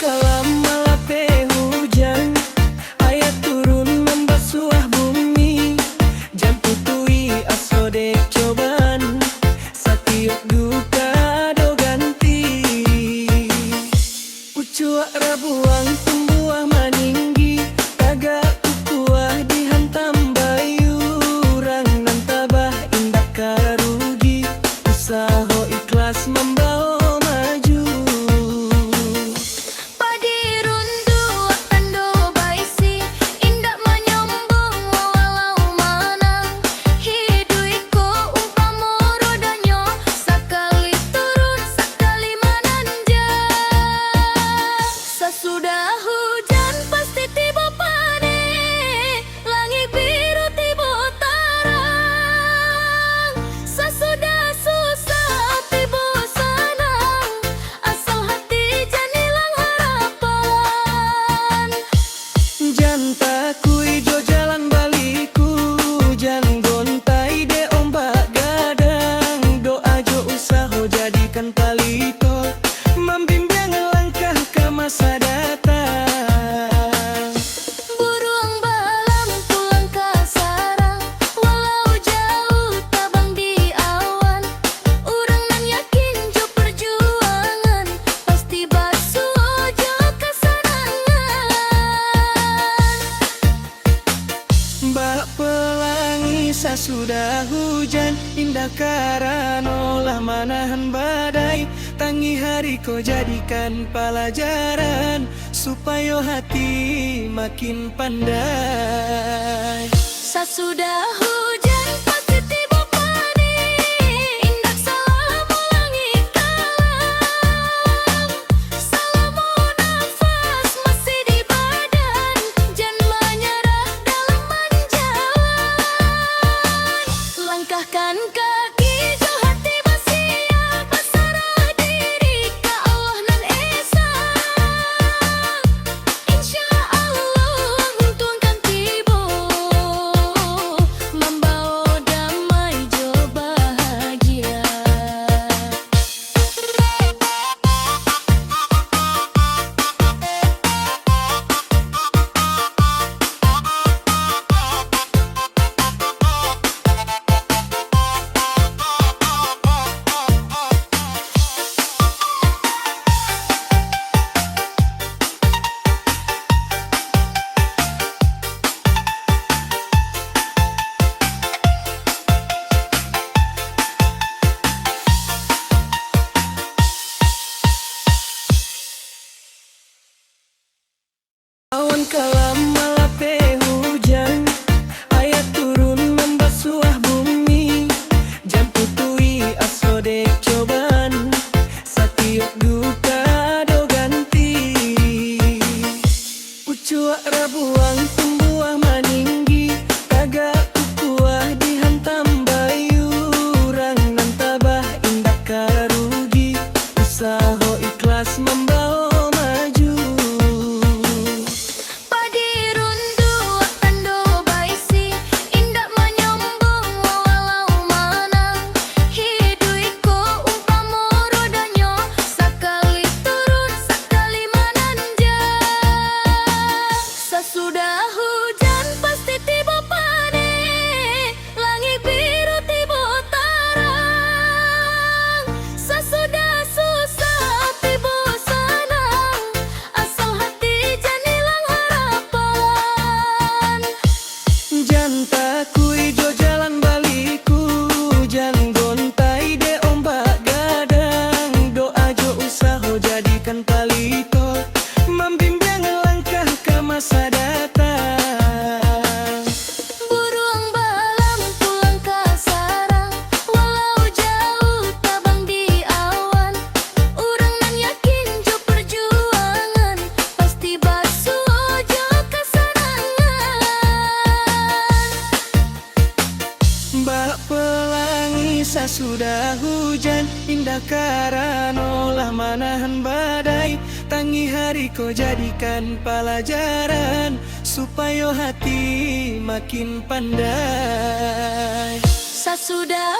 kalam malape hujan, ayat turun membasuh bumi. Jam putui asodek cobaan, satiap duka do ganti. Ucuak rabuang tumbuah maninggi, tagak kukuah dihantam bayu. Rang nan tabah indak karugi, usaho ikhlas membawa maju. Padi rundu akan do baisi, indak menyombong walau mana. Hiduiku umpama rodanya, sakali turun sakali menanja. Sesudah hujan pasti tiba panen, langit biru tiba tarang. Sesudah susah tiba senang, asal hati jangan hilang harapan. Janta kui jo jalan baliku, jan gontai de ombak gadang. Doa jo usaho jadikan palito, membimbing langkah ke masa datang. Burung balam pulang ke sarang, walau jauh tabang di awan. Urang nan yakin jo perjuangan, pasti basuh jo kesenangan. Bak pelangi sesudah hujan, indah karano lah manahan badai. Tangi hari kau jadikan pelajaran, supaya hati makin pandai. Sesudah hujan pasti tiba panen, indak salah langit kalam. Selama nafas masih di badan, jangan menyerah dalam menjalan. Langkahkan kaki jo hati bersiap, berserah diri ke Allah nan Esa. Insya Allah tuangkan tiba, membawa damai jo bahagia. Awan kalam malape hujan, ayat turun membasuh bumi. Jam putui asodek cobaan, satiap duka do ganti. Ucuak rabuang tumbuah maninggi, tagak kukuah dihantam bayu. Rang nan tabah indak karugi, usaho ikhlas membawa maju. Padi rundu akan do baisi, indak menyombong walau mana. Hiduiku umpama rodanya, sakali turun sakali menanja. Sesudah hujan pasti tiba panen, langit biru tiba tarang. Sesudah susah tiba senang, asal hati jangan hilang harapan. Janta kui jo jalan baliku, jan gontai de ombak gadang. Doa jo usaho jadikan palito, membimbing langkah ke masa datang. Burung balam pulang ke sarang, walau jauh tabang di awan. Urang nan yakin jo perjuangan, pasti basuh jo kesenangan. Bak pelangi sesudah hujan, indah karano lah manahan badai. Tangi hari kau jadikan pelajaran, supaya hati makin pandai. Sesudah